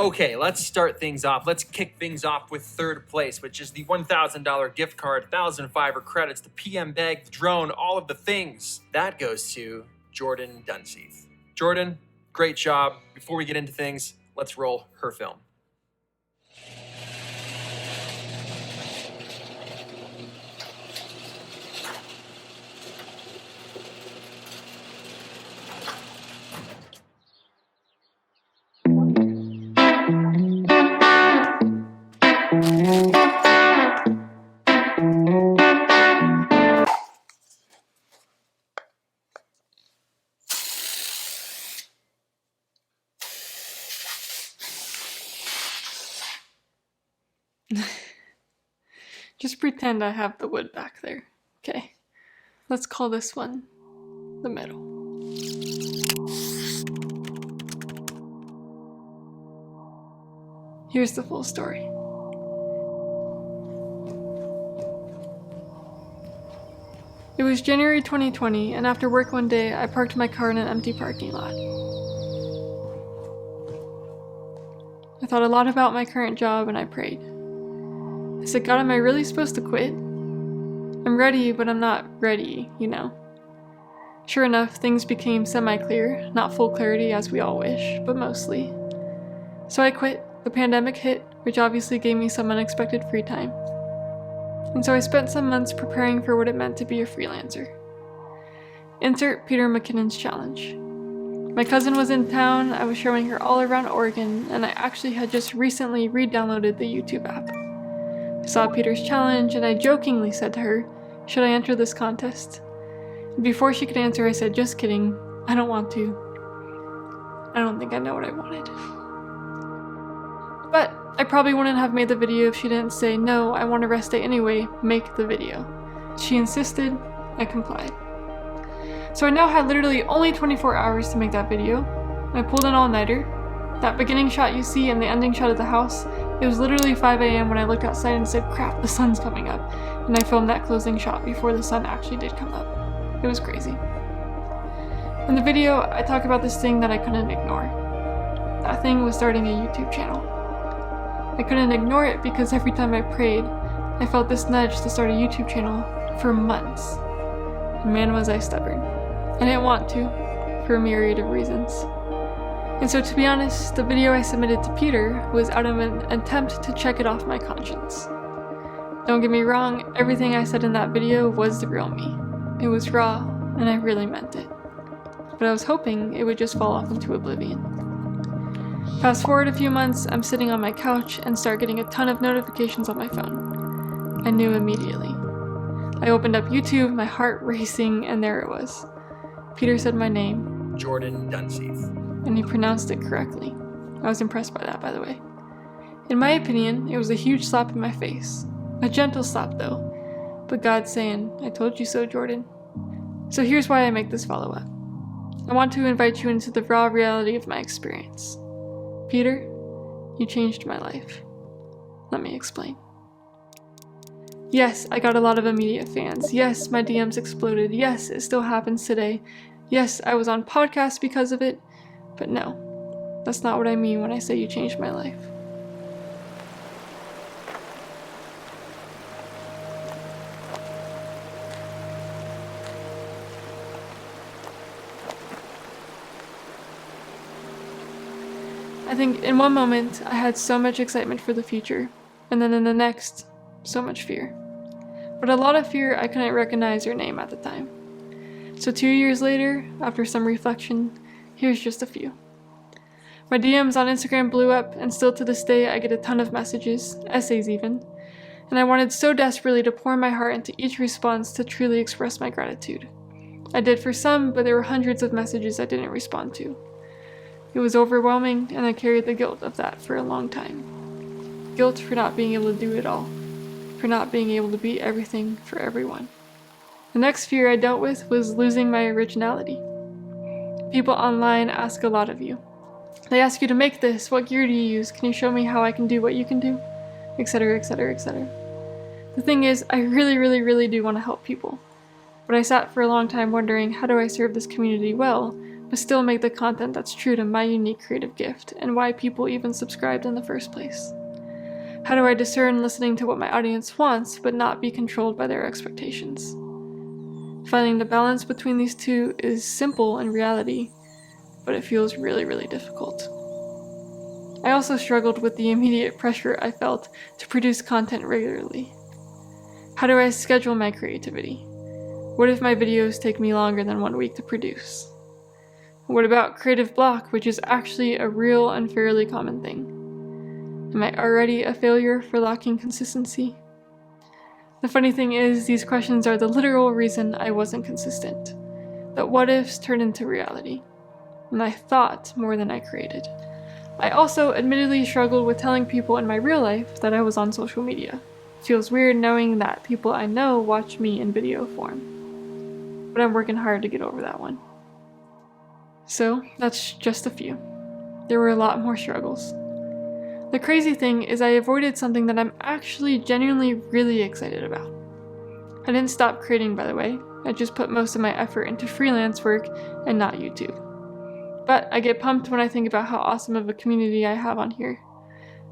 Okay, let's start things off. Let's kick things off with third place, which is the $1,000 gift card, 1,000 Fiverr credits, the PM bag, the drone, all of the things. That goes to Jordyn Dunseath. Jordyn, great job. Before we get into things, let's roll her film. Just pretend I have the wood back there. Okay, let's call this one the middle. Here's the full story. It was January 2020, and after work one day, I parked my car in an empty parking lot. I thought a lot about my current job and I prayed. I said, God, am I really supposed to quit? I'm ready, but I'm not ready, you know. Sure enough, things became semi-clear, not full clarity as we all wish, but mostly. So I quit. The pandemic hit, which obviously gave me some unexpected free time. And so I spent some months preparing for what it meant to be a freelancer. Insert Peter McKinnon's challenge. My cousin was in town, I was showing her all around Oregon, and I actually had just recently re-downloaded the YouTube app. I saw Peter's challenge, and I jokingly said to her, should I enter this contest? And before she could answer, I said, just kidding, I don't want to. I don't think I know what I wanted. But I probably wouldn't have made the video if she didn't say, no, I want to rest day anyway, make the video. She insisted, I complied. So I now had literally only 24 hours to make that video. I pulled an all-nighter. That beginning shot you see and the ending shot of the house, it was literally 5 a.m. when I looked outside and said, crap, the sun's coming up. And I filmed that closing shot before the sun actually did come up. It was crazy. In the video, I talk about this thing that I couldn't ignore. That thing was starting a YouTube channel. I couldn't ignore it because every time I prayed, I felt this nudge to start a YouTube channel for months. And man, was I stubborn. I didn't want to, for a myriad of reasons. And so to be honest, the video I submitted to Peter was out of an attempt to check it off my conscience. Don't get me wrong, everything I said in that video was the real me. It was raw, and I really meant it. But I was hoping it would just fall off into oblivion. Fast forward a few months, I'm sitting on my couch and start getting a ton of notifications on my phone. I knew immediately. I opened up YouTube, my heart racing, and there it was. Peter said my name. Jordyn Dunseath. And he pronounced it correctly. I was impressed by that, by the way. In my opinion, it was a huge slap in my face. A gentle slap, though. But God saying, I told you so, Jordyn. So here's why I make this follow-up. I want to invite you into the raw reality of my experience. Peter, you changed my life. Let me explain. Yes, I got a lot of immediate fans. Yes, my DMs exploded. Yes, it still happens today. Yes, I was on podcasts because of it. But no, that's not what I mean when I say you changed my life. I think in one moment, I had so much excitement for the future, and then in the next, so much fear. But a lot of fear I couldn't recognize or name at the time. So 2 years later, after some reflection, here's just a few. My DMs on Instagram blew up, and still to this day I get a ton of messages, essays even, and I wanted so desperately to pour my heart into each response to truly express my gratitude. I did for some, but there were hundreds of messages I didn't respond to. It was overwhelming, and I carried the guilt of that for a long time. Guilt for not being able to do it all, for not being able to be everything for everyone. The next fear I dealt with was losing my originality. People online ask a lot of you. They ask you to make this, what gear do you use, can you show me how I can do what you can do, etc, etc, etc. The thing is, I really do want to help people. But I sat for a long time wondering, how do I serve this community well but still make the content that's true to my unique creative gift and why people even subscribed in the first place? How do I discern listening to what my audience wants but not be controlled by their expectations? Finding the balance between these two is simple in reality, but it feels really, really difficult. I also struggled with the immediate pressure I felt to produce content regularly. How do I schedule my creativity? What if my videos take me longer than 1 week to produce? What about creative block, which is actually a real and fairly common thing? Am I already a failure for lacking consistency? The funny thing is, these questions are the literal reason I wasn't consistent. That what ifs turned into reality. And I thought more than I created. I also admittedly struggled with telling people in my real life that I was on social media. It feels weird knowing that people I know watch me in video form. But I'm working hard to get over that one. So, that's just a few. There were a lot more struggles. The crazy thing is I avoided something that I'm actually genuinely really excited about. I didn't stop creating, by the way. I just put most of my effort into freelance work and not YouTube. But I get pumped when I think about how awesome of a community I have on here.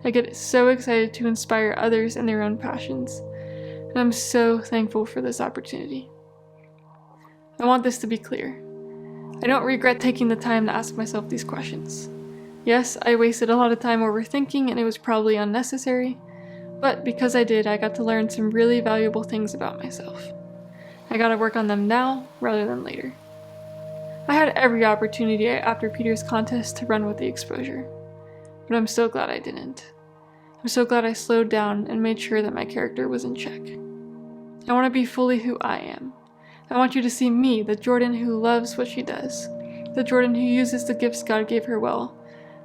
I get so excited to inspire others in their own passions, and I'm so thankful for this opportunity. I want this to be clear. I don't regret taking the time to ask myself these questions. Yes, I wasted a lot of time overthinking and it was probably unnecessary, but because I did, I got to learn some really valuable things about myself. I gotta work on them now rather than later. I had every opportunity after Peter's contest to run with the exposure, but I'm so glad I didn't. I'm so glad I slowed down and made sure that my character was in check. I want to be fully who I am. I want you to see me, the Jordyn who loves what she does, the Jordyn who uses the gifts God gave her well,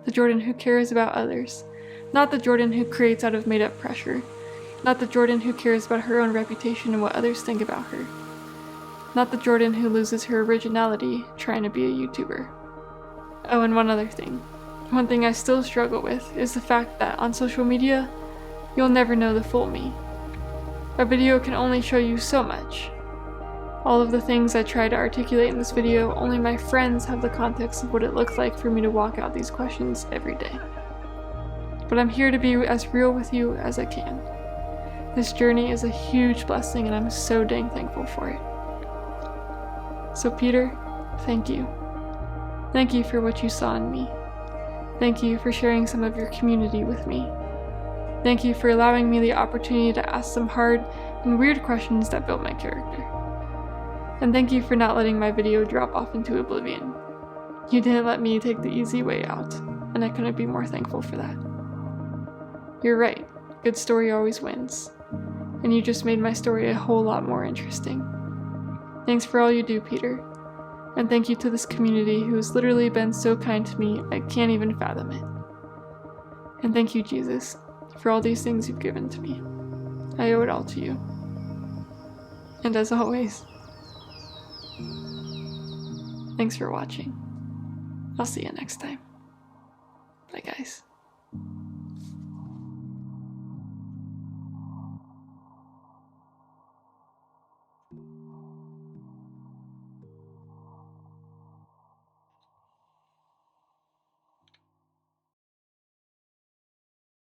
the Jordyn who cares about others, not the Jordyn who creates out of made-up pressure, not the Jordyn who cares about her own reputation and what others think about her, not the Jordyn who loses her originality trying to be a YouTuber. Oh, and one other thing. One thing I still struggle with is the fact that on social media, you'll never know the full me. A video can only show you so much. All of the things I try to articulate in this video, only my friends have the context of what it looks like for me to walk out these questions every day. But I'm here to be as real with you as I can. This journey is a huge blessing and I'm so dang thankful for it. So Peter, thank you. Thank you for what you saw in me. Thank you for sharing some of your community with me. Thank you for allowing me the opportunity to ask some hard and weird questions that built my character. And thank you for not letting my video drop off into oblivion. You didn't let me take the easy way out, and I couldn't be more thankful for that. You're right, good story always wins. And you just made my story a whole lot more interesting. Thanks for all you do, Peter. And thank you to this community who has literally been so kind to me, I can't even fathom it. And thank you, Jesus, for all these things you've given to me. I owe it all to you. And as always, thanks for watching. I'll see you next time. Bye, guys.